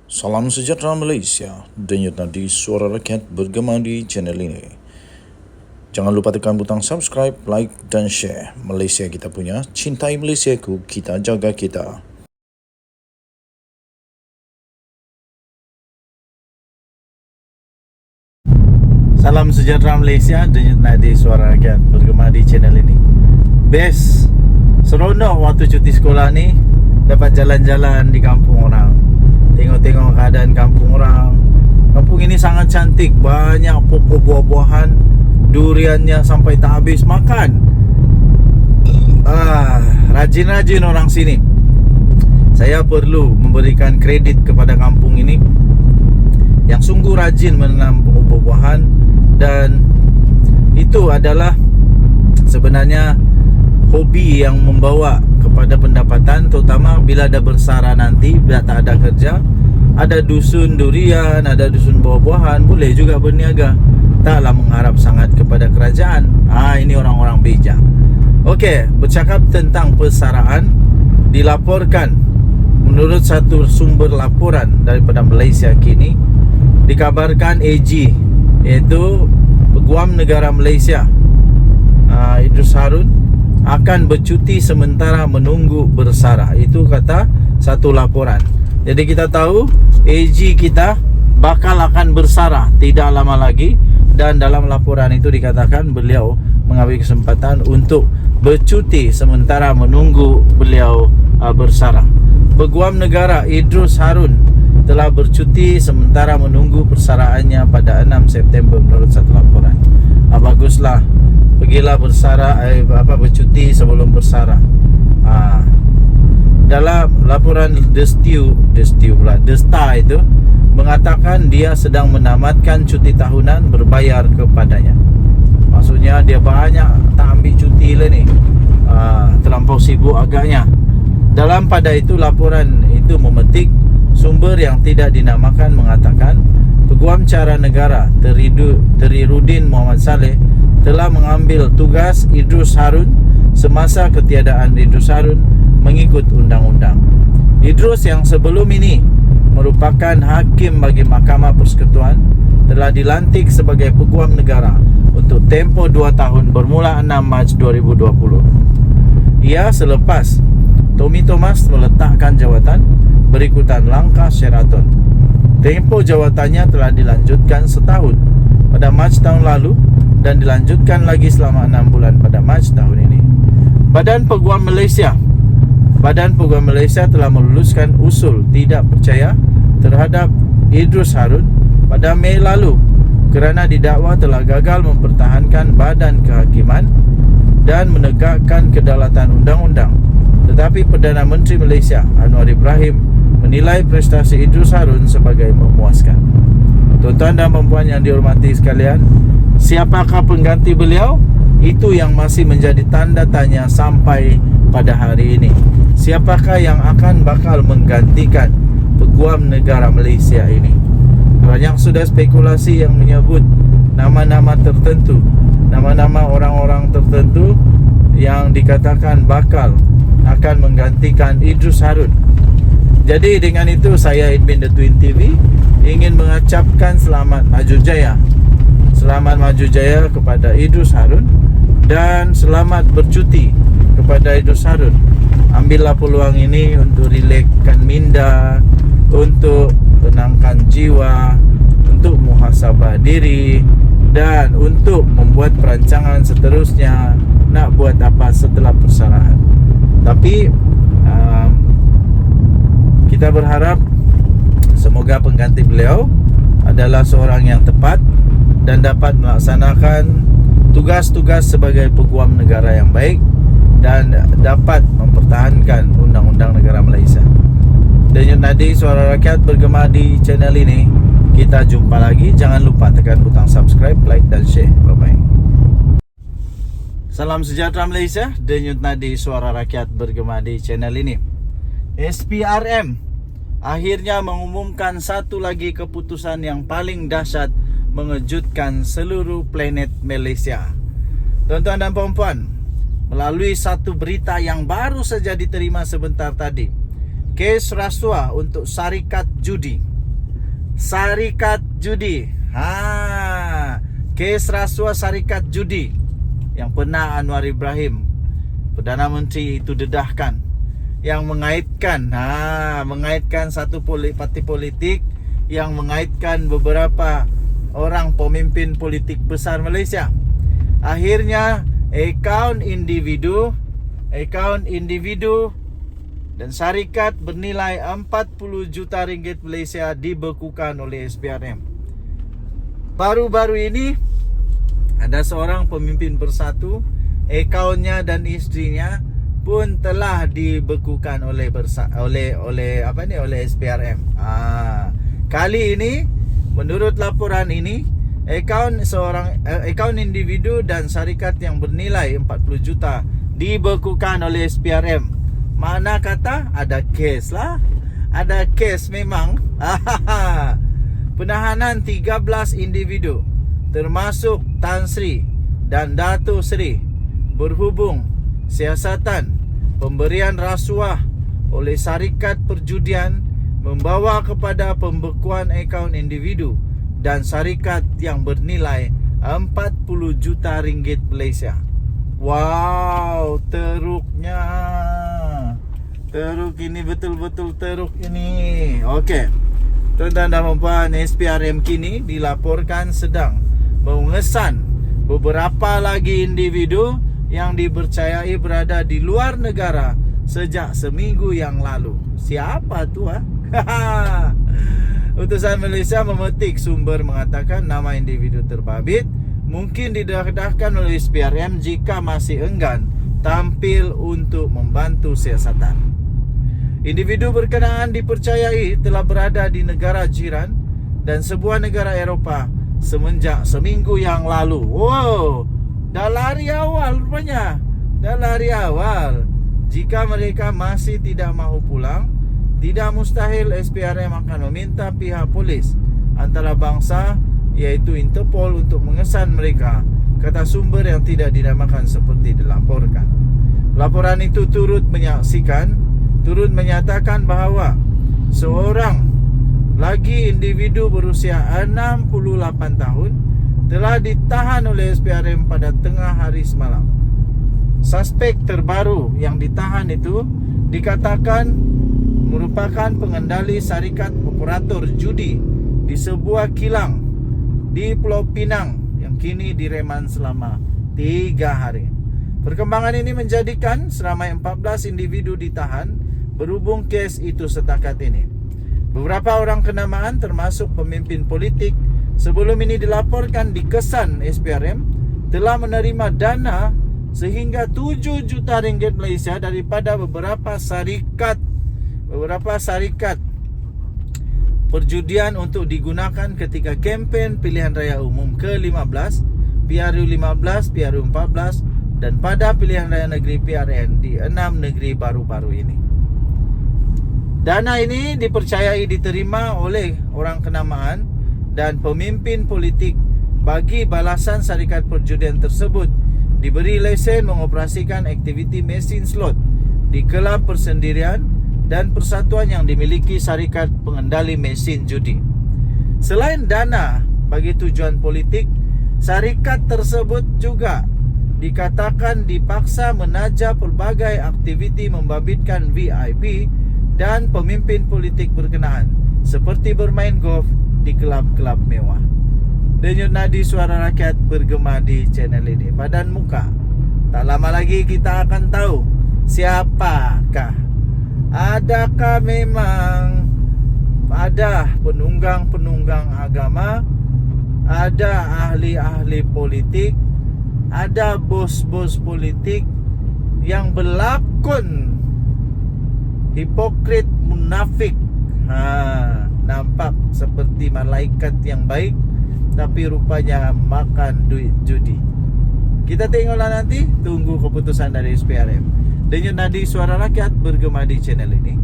Salam sejahtera Malaysia, denyut nadi suara rakyat bergema di channel ini. Jangan lupa tekan butang subscribe, like dan share. Malaysia kita punya, cintai Malaysiaku, kita jaga kita. Salam sejahtera Malaysia, denyut nadi suara rakyat bergema di channel ini. Best, seronok waktu cuti sekolah ni, dapat jalan-jalan di kampung orang, tengok-tengok keadaan kampung orang. Kampung ini sangat cantik, banyak pokok buah-buahan, duriannya sampai tak habis makan. Rajin-rajin orang sini. Saya perlu memberikan kredit kepada kampung ini yang sungguh rajin menanam pokok buah-buahan, dan itu adalah sebenarnya hobi yang membawa kepada pendapatan, terutama bila ada bersara nanti, bila tak ada kerja, ada dusun durian, ada dusun buah-buahan, boleh juga berniaga. Taklah mengharap sangat kepada kerajaan. Ini orang-orang bijak. Okey, bercakap tentang persaraan, dilaporkan menurut satu sumber laporan daripada Malaysia kini, dikabarkan AG, iaitu Peguam Negara Malaysia, Idrus Harun, akan bercuti sementara menunggu bersara. Itu kata satu laporan. Jadi kita tahu AG kita bakal akan bersara tidak lama lagi, dan dalam laporan itu dikatakan beliau mengambil kesempatan untuk bercuti sementara menunggu beliau bersara. Peguam Negara Idrus Harun telah bercuti sementara menunggu persaraannya pada 6 September menurut satu laporan. Baguslah, pergilah bersara, bercuti sebelum bersara. Dalam laporan The Star itu mengatakan dia sedang menamatkan cuti tahunan berbayar kepadanya. Maksudnya dia banyak tak ambil cuti lah ni, terlampau sibuk agaknya. Dalam pada itu laporan itu memetik sumber yang tidak dinamakan mengatakan Peguam Cara Negara Teri Rudin Muhammad Saleh telah mengambil tugas Idrus Harun semasa ketiadaan Idrus Harun mengikut undang-undang. Idrus yang sebelum ini merupakan hakim bagi Mahkamah Persekutuan telah dilantik sebagai Peguam Negara untuk tempoh 2 tahun bermula 6 Mac 2020. Ia selepas Tommy Thomas meletakkan jawatan berikutan langkah Sheraton. Tempoh jawatannya telah dilanjutkan setahun pada Mac tahun lalu dan dilanjutkan lagi selama 6 bulan pada Mac tahun ini. Badan Peguam Malaysia telah meluluskan usul tidak percaya terhadap Idrus Harun pada Mei lalu kerana didakwa telah gagal mempertahankan badan kehakiman dan menegakkan kedaulatan undang-undang. Tetapi Perdana Menteri Malaysia Anwar Ibrahim menilai prestasi Idrus Harun sebagai memuaskan. Tuan-tuan dan puan yang dihormati sekalian, siapakah pengganti beliau? Itu yang masih menjadi tanda tanya sampai pada hari ini. Siapakah yang bakal menggantikan Peguam Negara Malaysia ini? Banyak sudah spekulasi yang menyebut nama-nama tertentu, nama-nama orang-orang tertentu yang dikatakan bakal akan menggantikan Idrus Harun. Jadi dengan itu saya admin The Twin TV ingin mengucapkan selamat maju jaya. Selamat maju jaya kepada Idrus Harun dan selamat bercuti kepada Idrus Harun. Ambillah peluang ini untuk relaxkan minda, untuk tenangkan jiwa, untuk muhasabah diri, dan untuk membuat perancangan seterusnya nak buat apa setelah persaraan. Tapi kita berharap semoga pengganti beliau adalah seorang yang tepat dan dapat melaksanakan tugas-tugas sebagai peguam negara yang baik dan dapat mempertahankan undang-undang negara Malaysia. Denyut nadi suara rakyat bergema di channel ini. Kita jumpa lagi. Jangan lupa tekan butang subscribe, like dan share. Bye-bye. Salam sejahtera Malaysia, denyut nadi suara rakyat bergema di channel ini. SPRM akhirnya mengumumkan satu lagi keputusan yang paling dahsyat mengejutkan seluruh planet Malaysia. Tuan-tuan dan puan-puan, melalui satu berita yang baru saja diterima sebentar tadi, kes rasuah untuk syarikat judi Syarikat judi. Kes rasuah syarikat judi yang pernah Anwar Ibrahim, Perdana Menteri itu dedahkan, yang mengaitkan satu parti politik, yang mengaitkan beberapa orang pemimpin politik besar Malaysia. Akhirnya akaun individu dan syarikat bernilai 40 juta ringgit Malaysia dibekukan oleh SPRM. Baru-baru ini ada seorang pemimpin bersatu, akaunnya dan istrinya pun telah dibekukan oleh SPRM. Kali ini menurut laporan ini akaun individu dan syarikat yang bernilai 40 juta dibekukan oleh SPRM. Mana kata ada kes lah. Ada kes memang. Penahanan 13 individu termasuk Tan Sri dan Dato Sri berhubung siasatan pemberian rasuah oleh syarikat perjudian membawa kepada pembekuan akaun individu dan syarikat yang bernilai 40 juta ringgit Malaysia. Wow, teruknya. Teruk ini, betul-betul teruk ini. Okey. Tuan-tuan dan puan, SPRM kini dilaporkan sedang mengesan beberapa lagi individu yang dipercayai berada di luar negara sejak seminggu yang lalu. Siapa tu? Utusan Malaysia memetik sumber mengatakan nama individu terbabit mungkin didedahkan oleh SPRM jika masih enggan tampil untuk membantu siasatan. Individu berkenaan dipercayai telah berada di negara jiran dan sebuah negara Eropah semenjak seminggu yang lalu. Wow, dah lari awal rupanya. Dah lari awal. Jika mereka masih tidak mahu pulang, tidak mustahil SPRM akan meminta pihak polis antarabangsa iaitu Interpol untuk mengesan mereka, kata sumber yang tidak dinamakan seperti dilaporkan. Laporan itu turut menyatakan bahawa seorang lagi individu berusia 68 tahun telah ditahan oleh SPRM pada tengah hari semalam. Suspek terbaru yang ditahan itu dikatakan merupakan pengendali syarikat operator judi di sebuah kilang di Pulau Pinang yang kini direman selama 3 hari. Perkembangan ini menjadikan seramai 14 individu ditahan berhubung kes itu setakat ini. Beberapa orang kenamaan termasuk pemimpin politik sebelum ini dilaporkan dikesan SPRM telah menerima dana sehingga 7 juta ringgit Malaysia daripada beberapa syarikat perjudian untuk digunakan ketika kempen pilihan raya umum ke-15, PRU 15, PRU 14 dan pada pilihan raya negeri PRN di 6 negeri baru-baru ini. Dana ini dipercayai diterima oleh orang kenamaan dan pemimpin politik bagi balasan syarikat perjudian tersebut diberi lesen mengoperasikan aktiviti mesin slot di kelab persendirian dan persatuan yang dimiliki syarikat pengendali mesin judi. Selain dana bagi tujuan politik, syarikat tersebut juga dikatakan dipaksa menaja pelbagai aktiviti membabitkan VIP dan pemimpin politik berkenaan seperti bermain golf di kelab-kelab mewah. Denyut nadi suara rakyat bergema di channel ini. Padan muka. Tak lama lagi kita akan tahu siapakah. Adakah memang ada penunggang-penunggang agama, ada ahli-ahli politik, ada bos-bos politik yang berlakon hipokrit, munafik. Nampak seperti malaikat yang baik, tapi rupanya makan duit judi. Kita tengoklah nanti, tunggu keputusan dari SPRM. Denyut nadi suara rakyat bergema di channel ini.